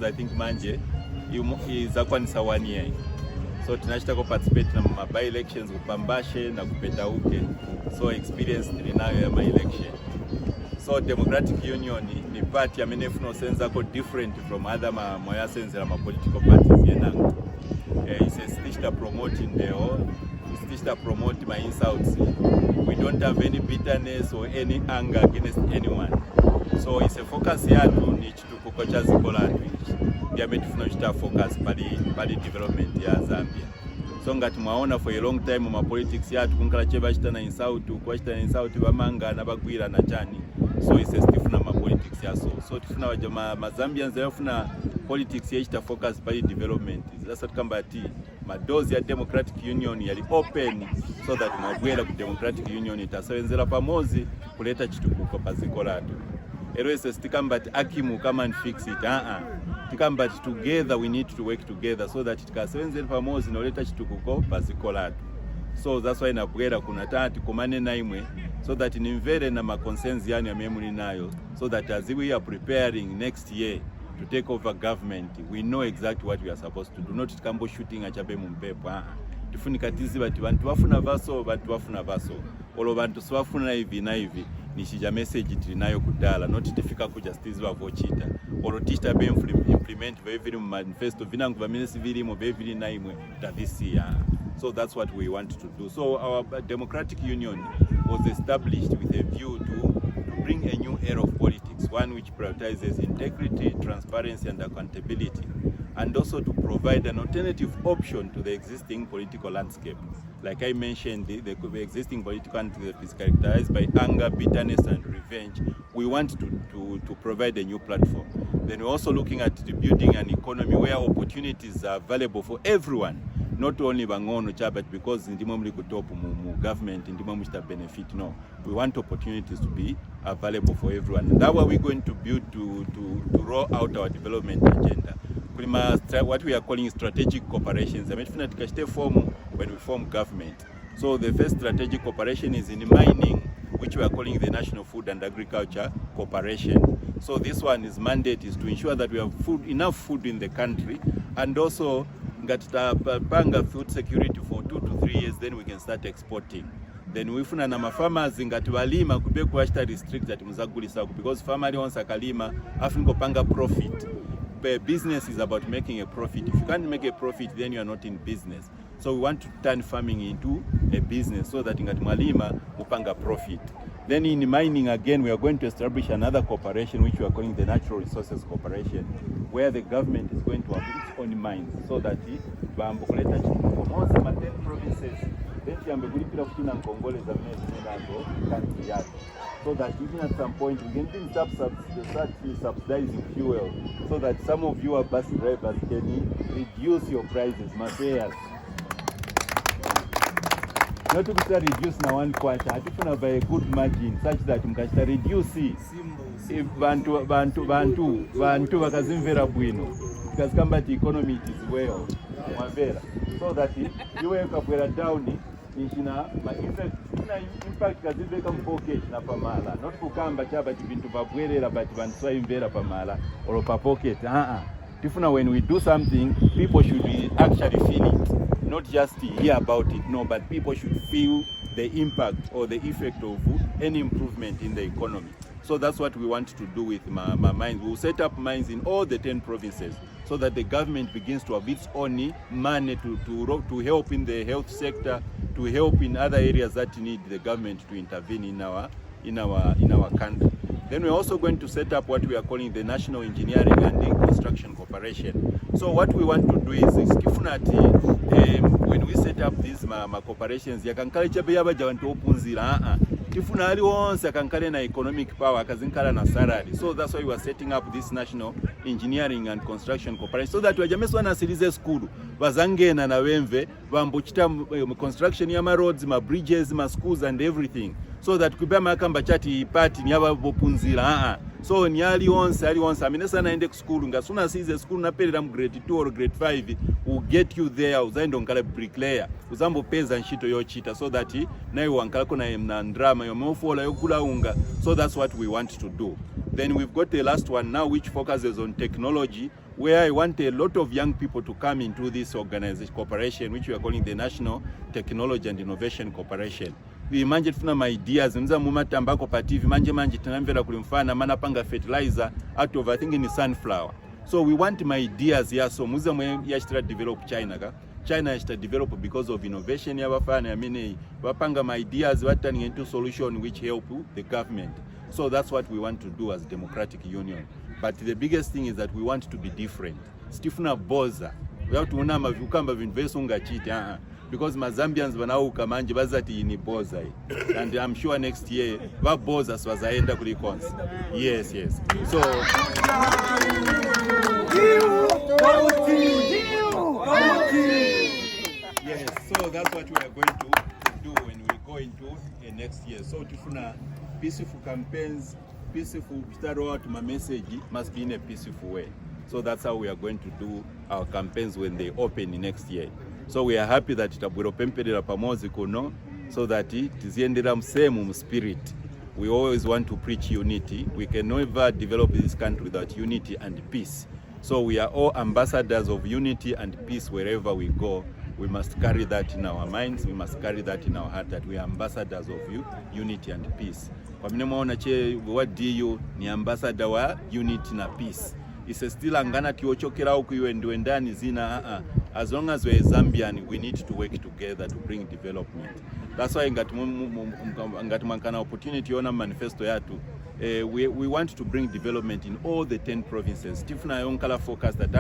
I think manje izakwanisa 1 year. So tunachitako participate na by elections kupambashe na kupetauke. So experience ninayo ya my election. So Democratic Union ni party amenefuno senza ko different from other moya senza ma political parties yenanga. It's a stitch to promoting the whole, stitch to promote my insults. We don't have any bitterness or any anger against anyone. So it's a focus here to niche to kukocha zikola which yametufuno chita focus pali development ya Zambia. So ngati mwaona for a long time ma politics yatu kunkala cheba chita na insult kwa chita na insult bamanga na bagwira na chani. So it's a stiff na ma politics ya so tifuna wajama ma Zambians yafuna politics yachita focus pali development. That's what kambati ma doors ya Democratic Union yali open so that mabwela ku Democratic Union itasawenzera pamozi kuleta chitukuko pazikolatu. Erwese tikambati Ackim come and fix it. Tikambati together we need to work together so that tikasawenzera pamozi noleta chitukuko pazikolatu. So that's why nabwera kuna tati kumane naimwe so that nimvere na ma concerns yani ya memuli nayo so that as we are preparing next year to take over government, we know exactly what we are supposed to do. Not tikambo shooting achabe mumpepo. Tufunika tizi bati bantu bafuna vaso. Olo bantu swafuna hivi na hivi. Nishija message trinayo kudala. Not tifika kujustice wavochita. Olo tishta be implement vevili manifesto. Vinangu vaminesi vili mo vevili na imwe tavisi. So that's what we want to do. So our Democratic Union was established with a view to bring a new era of politics, one which prioritizes integrity, transparency and accountability, and also to provide an alternative option to the existing political landscape. Like I mentioned, the existing political landscape is characterized by anger, bitterness and revenge. We want to provide a new platform. Then we're also looking at building an economy where opportunities are available for everyone. Not only bangono but because ndimo mli kutopu mu government ndimo msta benefit. No, we want opportunities to be available for everyone. And that way we're going to build to roll out our development agenda. What we are calling strategic cooperations. I mean, when we form government. So the first strategic cooperation is in mining, which we are calling the National Food and Agriculture Cooperation. So this one, is mandate is to ensure that we have enough food in the country, and also panga food security for 2 to 3 years, then we can start exporting. Then we funa na farmers ngati walima kubeku washita restrict that muzagulisa because farmer wants akalima afinko panga profit. But business is about making a profit. If you can't make a profit, then you are not in business. So we want to turn farming into a business so that ngati mwalima upanga profit. Then in mining again, we are going to establish another cooperation which we are calling the Natural Resources Cooperation, where the government is going to have its own mines so that bambukuleta most 10 provinces then yambegulipira kutina Nkongole za mnezo country yake. So that even at some point we can start subsidizing fuel so that some of you are bus drivers can reduce your prices, matters. Not to be reduced na 1 quarter, I think have a good margin such that mkashita reduce if bantu wakazimvera bwino because kamba the economy is well mwavera so that you wake up where down ishina ma impact kaziveka mpocket na pamala not kukamba chaba chibintu babwerera but bantu imvera pamala or pa pocket tifuna when we do something people should actually feel it, not just hear about it, no, but people should feel the impact or the effect of any improvement in the economy. So that's what we want to do with my mines. We'll set up mines in all the 10 provinces so that the government begins to have its own money to help in the health sector, to help in other areas that need the government to intervene in our country. Then we're also going to set up what we are calling the National Engineering and Construction Corporation. So what we want to do is when we set up these corporations, yakankale chabe yabaja wantu opunzira tifuna ali wonse akankale na economic power akazinkala na salary. So that's why we are setting up this National Engineering and Construction Corporation so that wajameso na silize school bazangena na wemve bambuchita construction ya roads, bridges, schools and everything. So that kubema kamba chati party ni aba bopunzira so ni ali once aminesa naende ku school ngasuna size school na pelera mu grade 2 or grade 5 will get you there uzaendo ngala bricklayer uzambo peza nshito yochita so that nayo wankalako na drama yomofola yokula unga. So that's what we want to do. Then we've got the last one now, which focuses on technology, where I want a lot of young people to come into this organization, corporation, which we are calling the National Technology and Innovation Corporation. We manje tuna my ideas, nza mumatambako pa TV, manje tunamvera kulimfana, manapanga fertilizer out of, I think, in sunflower. So we want my ideas here, so muza mwe yashitira develop China ka. China has to develop because of innovation. Wapanga my ideas, what turning into solution which help the government. So that's what we want to do as Democratic Union. But the biggest thing is that we want to be different. Stifuna boza. We have to unama ukamba vinvesunga chiti. Because my Zambians wanau kamanje bazati ini boza. And I'm sure next year va boza swazaenda kulikons. Yes. So yes, so that's what we are going to do when we go into next year. So tufuna peaceful campaigns, peaceful start out my message must be in a peaceful way. So that's how we are going to do our campaigns when they open next year. So we are happy that tabwero pemperera pamozi kuno, so that tiziendera msemu spirit. We always want to preach unity. We can never develop this country without unity and peace. So we are all ambassadors of unity and peace wherever we go. We must carry that in our minds. We must carry that in our heart, that we are ambassadors of unity and peace. Kwa mnemaona what DU ni ambassador wa unity na peace. It's still angana tiochokera ukuiwe ndwendani zina as long as we're Zambian, we need to work together to bring development. That's why ngatumankana opportunity on manifesto yatu. We want to bring development in all the 10 provinces. Tifuna yonkala focus that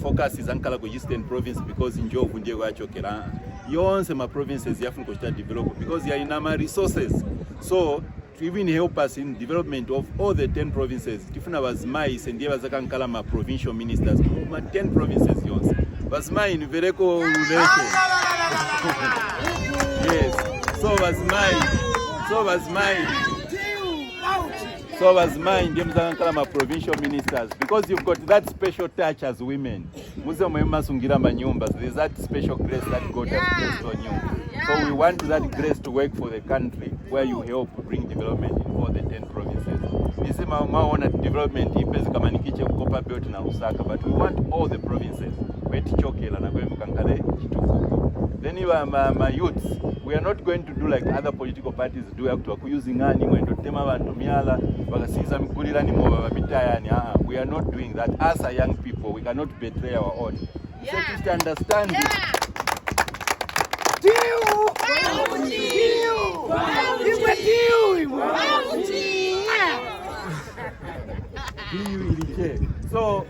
focus is ankala go Eastern province because Njobvu ndiye wachokera. Yonse ma provinces yafuna ko develop because ya inama resources. So to even help us in development of all the 10 provinces, tifuna bazimai sendiye bazakankala ma provincial ministers ma 10 provinces yonse. Bazimai ni vereko relation. Yes. So as mine, my provincial ministers, because you've got that special touch as women. There's that special grace that God has placed on you. So we want that grace to work for the country, where you help bring development in all the 10 provinces. Development but we want all the provinces. Then my youths, we are not going to do like other political parties do. We are not doing that. As a young people, we cannot betray our own. So just understand it. So,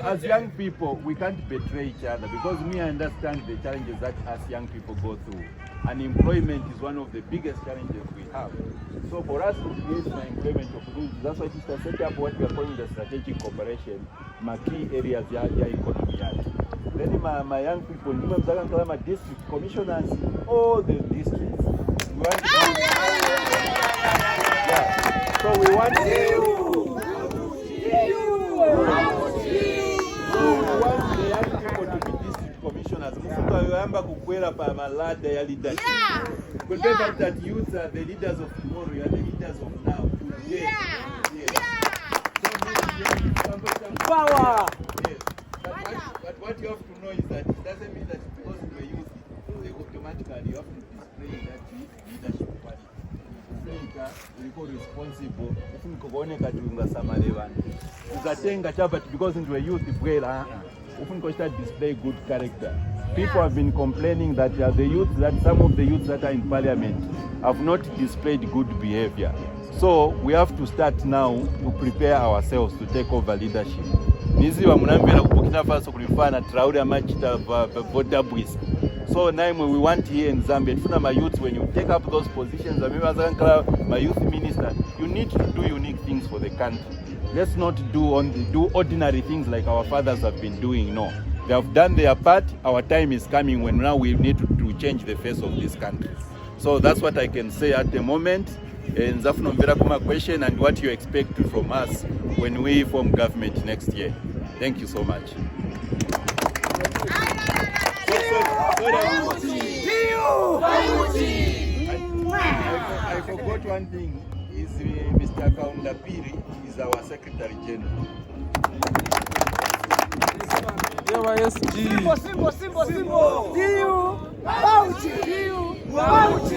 as young people, we can't betray each other because I understand the challenges that as young people go through. Unemployment is one of the biggest challenges we have. So for us to create an employment opportunities, that's why we set up what we are calling the strategic cooperation, my key areas ya economy. Then my young people, my district commissioners, all the districts. We want So we want leadership. Remember that youth are the leaders of tomorrow, you are the leaders of now. Today. Power! Yes. But what you have to know is that it doesn't mean that because you are youth, they automatically you have to display that leadership quality. You're responsible. Because you are youth, display good character. People have been complaining that some of the youths that are in parliament have not displayed good behavior. So we have to start now to prepare ourselves to take over leadership. So now we want here in Zambia, my youth, when you take up those positions, my youth minister, you need to do unique things for the country. Let's not do ordinary things like our fathers have been doing. No. They have done their part. Our time is coming when now we need to change the face of this country. So that's what I can say at the moment. And Zafno Mverakuma question and what you expect from us when we form government next year. Thank you so much. I forgot one thing. is Mr. Kaundapiri, is our Secretary General. Simbo. Diu. Bauchi.